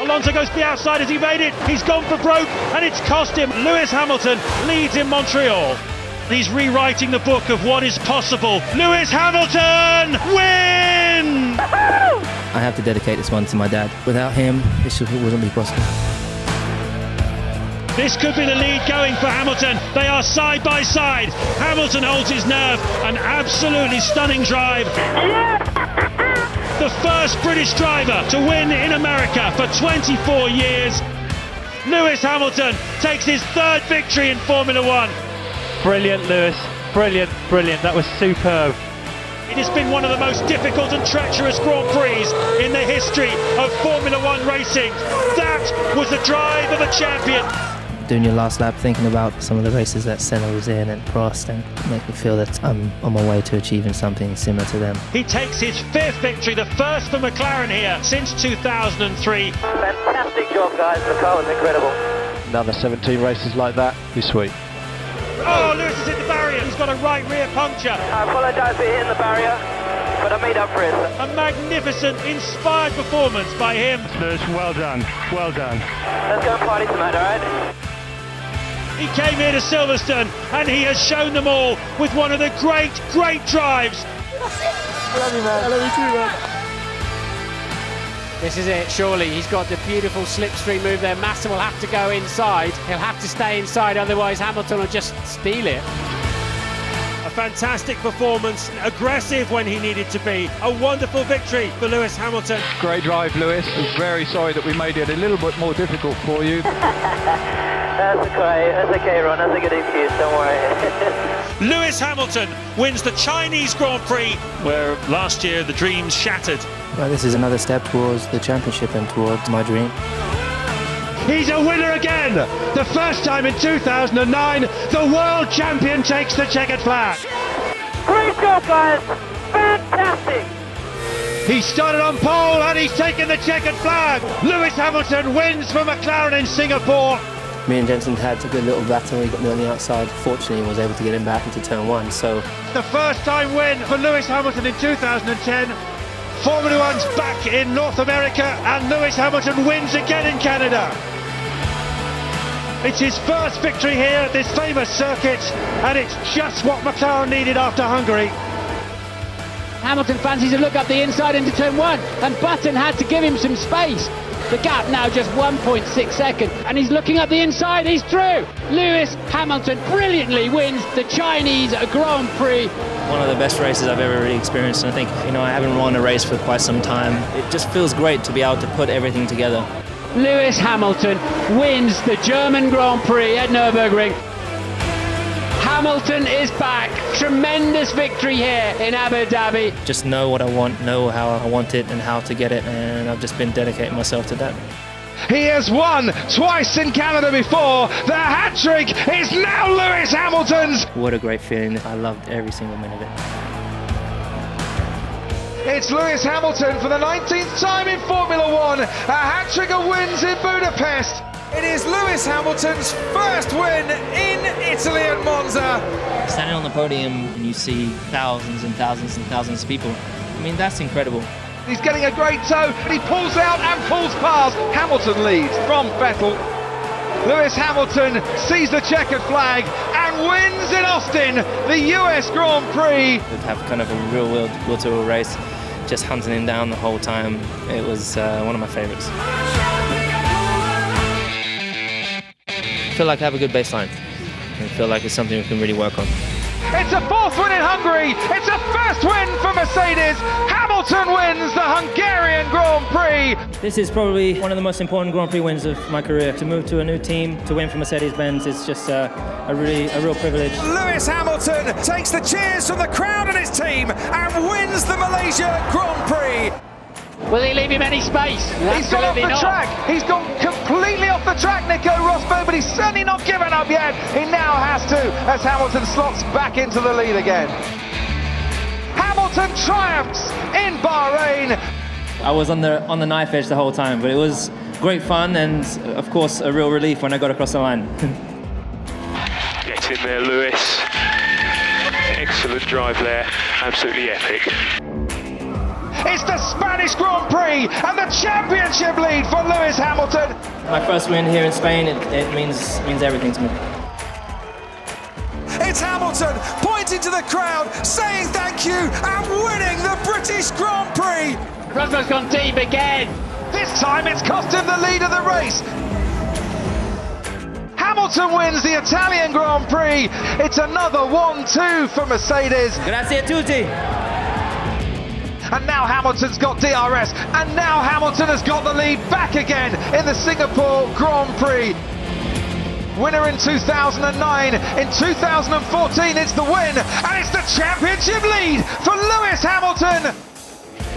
Alonso goes to the outside as he made it. He's gone for broke, and it's cost him. Lewis Hamilton leads in Montreal. He's rewriting the book of what is possible. Lewis Hamilton wins! I have to dedicate this one to my dad. Without him, this wouldn't be possible. This could be the lead going for Hamilton. They are side by side. Hamilton holds his nerve. An absolutely stunning drive. The first British driver to win in America for 24 years. Lewis Hamilton takes his third victory in Formula One. Brilliant, Lewis. Brilliant, brilliant. That was superb. It has been one of the most difficult and treacherous Grand Prix in the history of Formula One racing. That was the drive of a champion. Doing your last lap, thinking about some of the races that Senna was in and Prost, and make me feel that I'm on my way to achieving something similar to them. He takes his fifth victory, the first for McLaren here since 2003. Fantastic job, guys. The car was incredible. Another 17 races like that. Be sweet. Oh, Lewis has hit the barrier. He's got a right rear puncture. I apologise for hitting the barrier, but I made up for it. A magnificent, inspired performance by him. Lewis, well done. Well done. Let's go and party tonight, alright? He came here to Silverstone and he has shown them all with one of the great, great drives. I love you, man. I love you too, man. This is it, surely. He's got the beautiful slipstream move there. Massa will have to go inside. He'll have to stay inside, otherwise Hamilton will just steal it. A fantastic performance, aggressive when he needed to be. A wonderful victory for Lewis Hamilton. Great drive, Lewis. I'm very sorry that we made it a little bit more difficult for you. That's okay, Ron. That's a good excuse, don't worry. Lewis Hamilton wins the Chinese Grand Prix, where last year the dreams shattered. Well, this is another step towards the championship and towards my dream. He's a winner again! The first time in 2009, the world champion takes the checkered flag. Great job, guys. Fantastic. He started on pole and he's taken the checkered flag. Lewis Hamilton wins for McLaren in Singapore. Me and Jensen had a good little battle. He got me on the outside. Fortunately, I was able to get him back into turn one. So the first time win for Lewis Hamilton in 2010. Formula One's back in North America and Lewis Hamilton wins again in Canada. It's his first victory here at this famous circuit, and it's just what McLaren needed after Hungary. Hamilton fancies a look up the inside into turn one, and Button had to give him some space. The gap now just 1.6 seconds, and he's looking up the inside, he's through! Lewis Hamilton brilliantly wins the Chinese Grand Prix. one of the best races I've ever really experienced, and I think, I haven't run a race for quite some time. It just feels great to be able to put everything together. Lewis Hamilton wins the German Grand Prix at Nürburgring. Hamilton is back. Tremendous victory here in Abu Dhabi. Just know what I want, know how I want it and how to get it, and I've just been dedicating myself to that. He has won twice in Canada before. The hat-trick is now Lewis Hamilton's. What a great feeling. I loved every single minute of it. It's Lewis Hamilton for the 19th time in Formula One. A hat-trick of wins in Budapest. It is Lewis Hamilton's first win in Italy at Monza. Standing on the podium and you see thousands and thousands and thousands of people, that's incredible. He's getting a great toe, and he pulls out and pulls past. Hamilton leads from Vettel. Lewis Hamilton sees the checkered flag and wins in Austin, the US Grand Prix. To have kind of a real will to a race, just hunting him down the whole time, it was one of my favourites. I feel like I have a good baseline. I feel like it's something we can really work on. It's a fourth win in Hungary. It's a first win for Mercedes. Hamilton wins the Hungarian Grand Prix. This is probably one of the most important Grand Prix wins of my career. To move to a new team, to win for Mercedes-Benz, it's just a real privilege. Lewis Hamilton takes the cheers from the crowd and his team and wins the Malaysia Grand Prix. Will he leave him any space? He's gone off the track. He's gone completely off the track, Nico Rosberg, but he's certainly not given up yet. He now has to, as Hamilton slots back into the lead again. Hamilton triumphs in Bahrain. I was on the knife edge the whole time, but it was great fun and, of course, a real relief when I got across the line. Get in there, Lewis. Excellent drive there. Absolutely epic. It's the Spanish Grand Prix and the championship lead for Lewis Hamilton. My first win here in Spain, it means everything to me. It's Hamilton pointing to the crowd, saying thank you and winning the British Grand Prix. Rosberg's gone deep again. This time it's cost him the lead of the race. Hamilton wins the Italian Grand Prix. It's another 1-2 for Mercedes. Grazie a tutti. And now Hamilton's got DRS. And now Hamilton has got the lead back again in the Singapore Grand Prix. Winner in 2009. In 2014 it's the win. And it's the championship lead for Lewis Hamilton.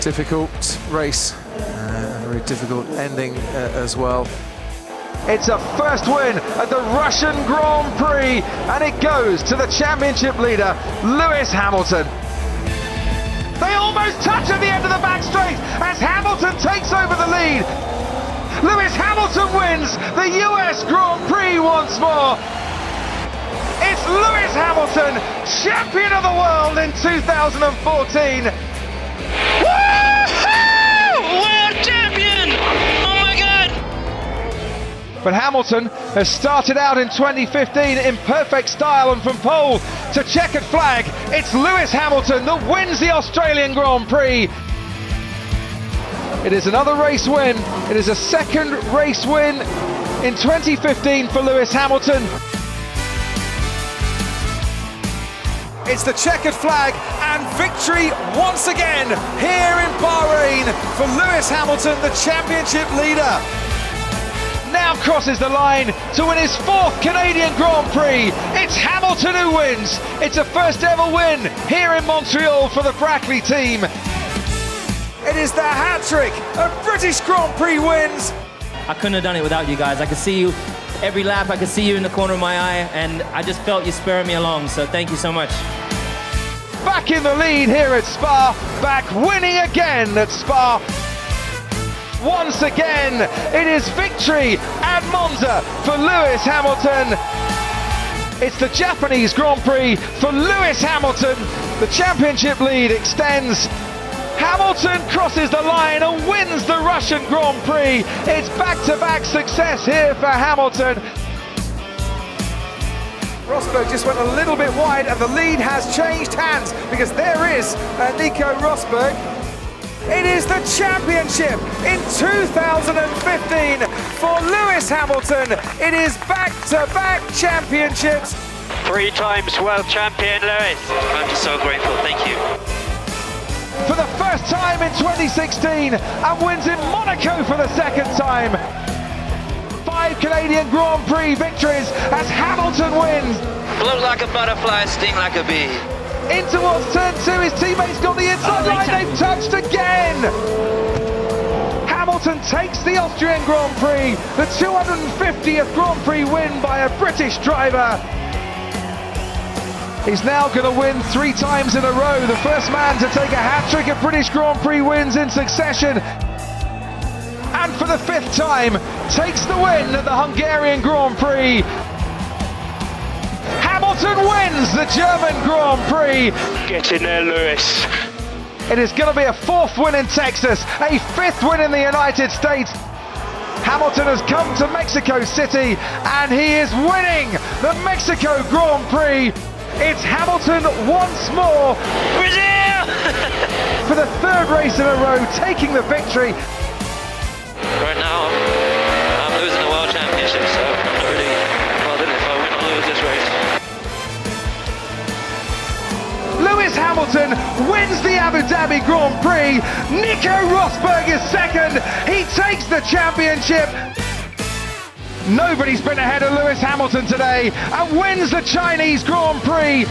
Difficult race. A very difficult ending as well. It's a first win at the Russian Grand Prix, and it goes to the championship leader, Lewis Hamilton. They almost touch at the end of the back straight as Hamilton takes over the lead. Lewis Hamilton wins the US Grand Prix once more. It's Lewis Hamilton, champion of the world in 2014. World champion! Oh my God! But Hamilton has started out in 2015 in perfect style, and from pole to checkered flag, it's Lewis Hamilton that wins the Australian Grand Prix. It is another race win. It is a second race win in 2015 for Lewis Hamilton. It's the checkered flag and victory once again here in Bahrain for Lewis Hamilton, the championship leader. Now crosses the line to win his fourth Canadian Grand Prix. It's Hamilton who wins. It's a first ever win here in Montreal for the Brackley team. It is the hat-trick of British Grand Prix wins. I couldn't have done it without you guys. I could see you every lap. I could see you in the corner of my eye, and I just felt you spurring me along. So thank you so much. Back in the lead here at Spa, back winning again at Spa. Once again, it is victory at Monza for Lewis Hamilton. It's the Japanese Grand Prix for Lewis Hamilton. The championship lead extends. Hamilton crosses the line and wins the Russian Grand Prix. It's back-to-back success here for Hamilton. Rosberg just went a little bit wide and the lead has changed hands because there is Nico Rosberg. It is the championship in 2015 for Lewis Hamilton. It is back-to-back championships. 3 times world champion, Lewis. I'm just so grateful, thank you. For the first time in 2016 and wins in Monaco for the second time. 5 Canadian Grand Prix victories as Hamilton wins. Float like a butterfly, sting like a bee. In towards turn 2, his teammates got the inside line, they've touched again! Hamilton takes the Austrian Grand Prix, the 250th Grand Prix win by a British driver. He's now going to win 3 times in a row, the first man to take a hat-trick of British Grand Prix wins in succession. And for the 5th time, takes the win at the Hungarian Grand Prix. Hamilton wins the German Grand Prix. Get in there, Lewis. It is going to be a 4th win in Texas, a 5th win in the United States. Hamilton has come to Mexico City and he is winning the Mexico Grand Prix. It's Hamilton once more. Brazil! For the 3rd race in a row, taking the victory. Right now, I'm losing the world championship, so I'm not really bothered if I win or lose this race. Lewis Hamilton wins the Abu Dhabi Grand Prix. Nico Rosberg is 2nd. He takes the championship. Nobody's been ahead of Lewis Hamilton today and wins the Chinese Grand Prix.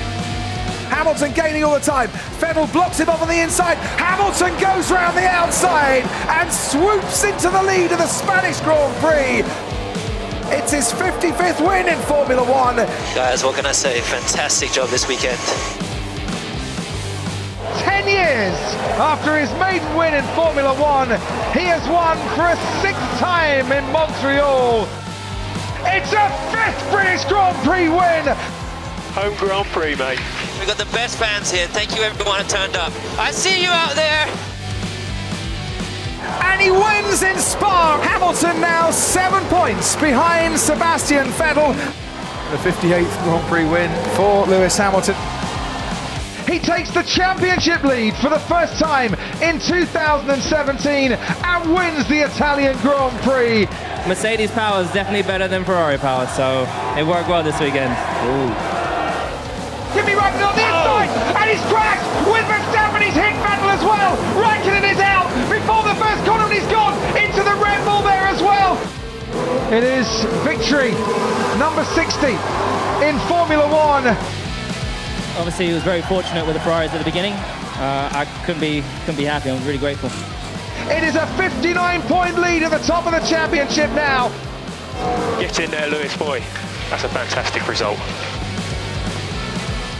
Hamilton gaining all the time. Vettel blocks him off on the inside. Hamilton goes round the outside and swoops into the lead of the Spanish Grand Prix. It's his 55th win in Formula One. Guys, what can I say? Fantastic job this weekend. 10 years after his maiden win in Formula One, he has won for a 6th time in Montreal. It's a 5th British Grand Prix win. Home Grand Prix, mate. We've got the best fans here. Thank you everyone who turned up. I see you out there. and he wins in Spa. Hamilton now 7 points behind Sebastian Vettel. The 58th Grand Prix win for Lewis Hamilton. He takes the championship lead for the first time in 2017 and wins the Italian Grand Prix. Mercedes power is definitely better than Ferrari power, so it worked well this weekend. Kimi Raikkonen on the inside, and he's crashed with Verstappen. He's hit Vettel as well. Raikkonen is out before the first corner, and he's gone into the Red Bull there as well. It is victory number 60 in Formula One. Obviously, he was very fortunate with the Ferraris at the beginning. I couldn't be happy. I'm really grateful. It is a 59-point lead at the top of the championship now. Get in there, Lewis boy. That's a fantastic result.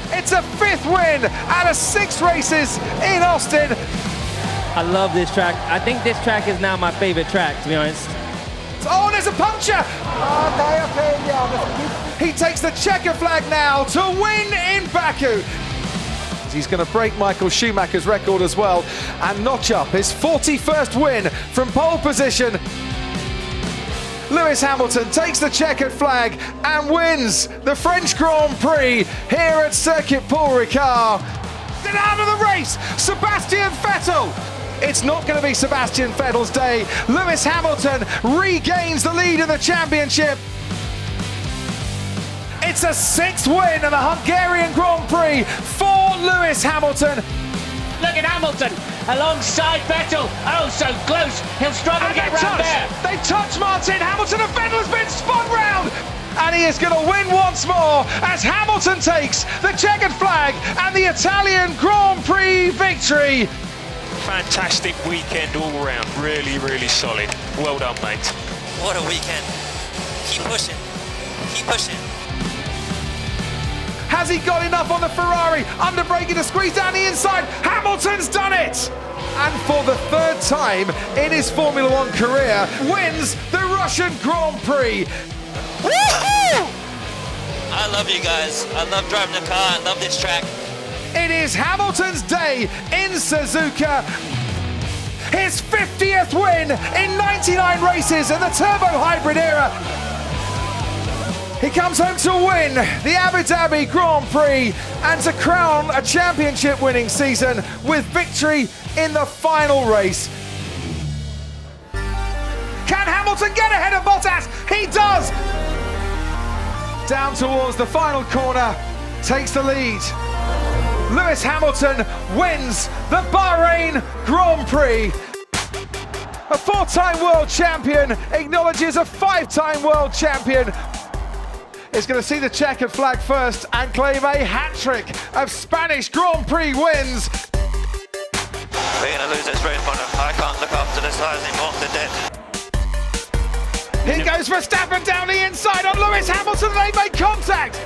It's a 5th win out of 6 races in Austin. I love this track. I think this track is now my favorite track, to be honest. Oh, there's a puncture! He takes the checker flag now to win in Baku. He's going to break Michael Schumacher's record as well and notch up his 41st win from pole position. Lewis Hamilton takes the checkered flag and wins the French Grand Prix here at Circuit Paul Ricard. Get out of the race, Sebastian Vettel. It's not going to be Sebastian Vettel's day. Lewis Hamilton regains the lead in the championship. It's a 6th win in the Hungarian Grand Prix for Lewis Hamilton. Look at Hamilton alongside Vettel. Oh, so close. He'll struggle to get round there. They've touched Martin. Hamilton and Vettel has been spun round. And he is going to win once more as Hamilton takes the checkered flag and the Italian Grand Prix victory. Fantastic weekend all round. Really, really solid. Well done, mate. What a weekend. Keep pushing. Keep pushing. Has he got enough on the Ferrari? Under braking to squeeze down the inside. Hamilton's done it! And for the 3rd time in his Formula One career, wins the Russian Grand Prix. Woohoo! I love you guys. I love driving the car. I love this track. It is Hamilton's day in Suzuka. His 50th win in 99 races in the turbo hybrid era. He comes home to win the Abu Dhabi Grand Prix and to crown a championship winning season with victory in the final race. Can Hamilton get ahead of Bottas? He does! Down towards the final corner, takes the lead. Lewis Hamilton wins the Bahrain Grand Prix. A 4-time world champion acknowledges a 5-time world champion. Is going to see the checkered flag first and claim a hat-trick of Spanish Grand Prix wins. We're going to lose this race, but I can't look up to the stars anymore. They're dead. Here goes Verstappen down the inside on Lewis Hamilton. They make contact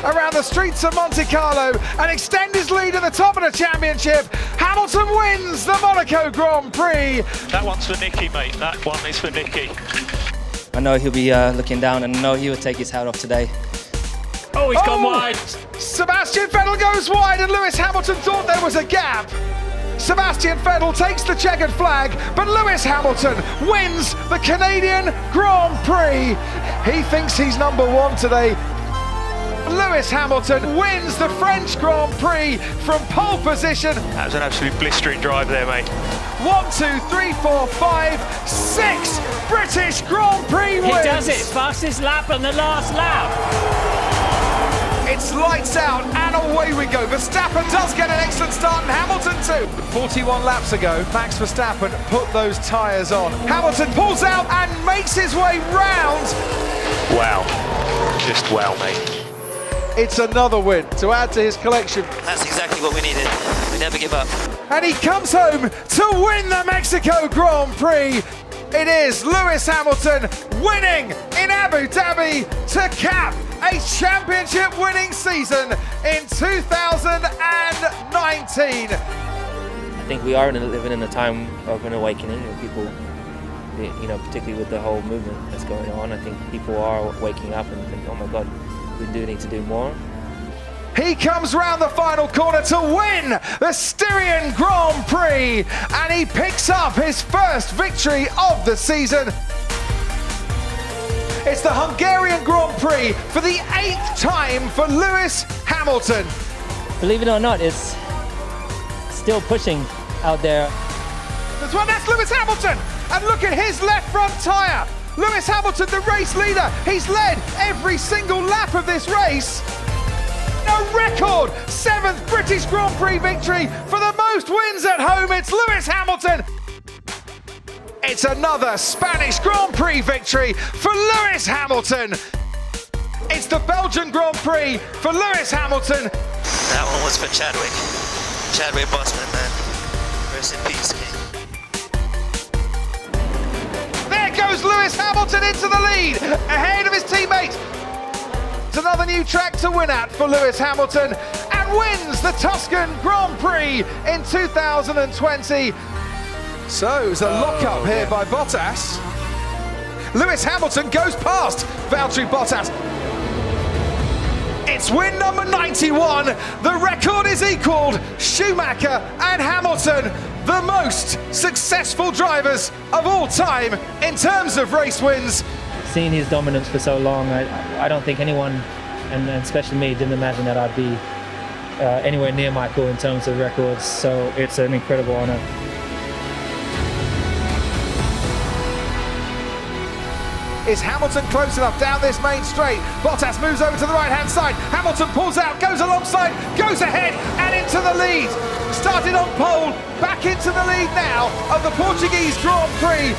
around the streets of Monte Carlo and extend his lead at the top of the championship. Hamilton wins the Monaco Grand Prix. That one's for Nicky, mate. That one is for Nicky. I know he'll be looking down, and I know he will take his hat off today. Oh, he's gone wide. Sebastian Vettel goes wide and Lewis Hamilton thought there was a gap. Sebastian Vettel takes the checkered flag, but Lewis Hamilton wins the Canadian Grand Prix. He thinks he's number 1 today. Lewis Hamilton wins the French Grand Prix from pole position. That was an absolute blistering drive there, mate. 1, 2, 3, 4, 5, 6 British Grand Prix wins. He does it. Fastest lap on the last lap. It's lights out and away we go. Verstappen does get an excellent start and Hamilton too. 41 laps ago, Max Verstappen put those tyres on. Hamilton pulls out and makes his way round. Wow. Just wow, mate. It's another win to add to his collection. That's exactly what we needed. We never give up. And he comes home to win the Mexico Grand Prix. It is Lewis Hamilton winning in Abu Dhabi to cap a championship winning season in 2019. I think we are living in a time of an awakening of people, you know, particularly with the whole movement that's going on. I think people are waking up and think, oh my God, we do need to do more. He comes round the final corner to win the Styrian Grand Prix, and he picks up his first victory of the season. It's the Hungarian Grand Prix for the 8th time for Lewis Hamilton. Believe it or not, it's still pushing out there. That's Lewis Hamilton, and look at his left front tyre. Lewis Hamilton, the race leader, he's led every single lap of this race. A record 7th British Grand Prix victory for the most wins at home. It's Lewis Hamilton. It's another Spanish Grand Prix victory for Lewis Hamilton. It's the Belgian Grand Prix for Lewis Hamilton. That one was for Chadwick. Chadwick Bossman, man. Rest in peace, King. There goes Lewis Hamilton into the lead, ahead of his teammate. It's another new track to win at for Lewis Hamilton, and wins the Tuscan Grand Prix in 2020. So it's a lock-up here by Bottas. Lewis Hamilton goes past Valtteri Bottas. It's win number 91. The record is equalled. Schumacher and Hamilton, the most successful drivers of all time in terms of race wins. Seeing his dominance for so long, I don't think anyone, and especially me, didn't imagine that I'd be anywhere near Michael in terms of records. So it's an incredible honor. Is Hamilton close enough down this main straight? Bottas moves over to the right-hand side. Hamilton pulls out, goes alongside, goes ahead and into the lead. Started on pole, back into the lead now of the Portuguese Grand Prix.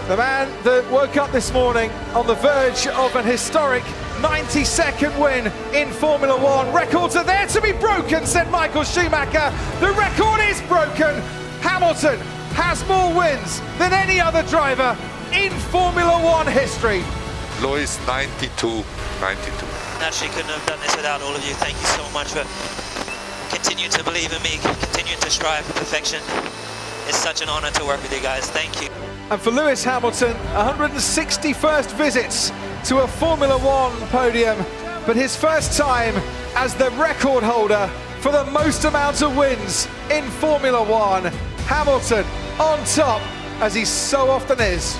The man that woke up this morning on the verge of an historic 92nd win in Formula One. Records are there to be broken, said Michael Schumacher. The record is broken. Hamilton has more wins than any other driver in Formula One history. Lewis, 92. Naturally couldn't have done this without all of you. Thank you so much for continuing to believe in me, continuing to strive for perfection. It's such an honor to work with you guys. Thank you. And for Lewis Hamilton, 161st visits to a Formula One podium, but his first time as the record holder for the most amount of wins in Formula One. Hamilton on top, as he so often is.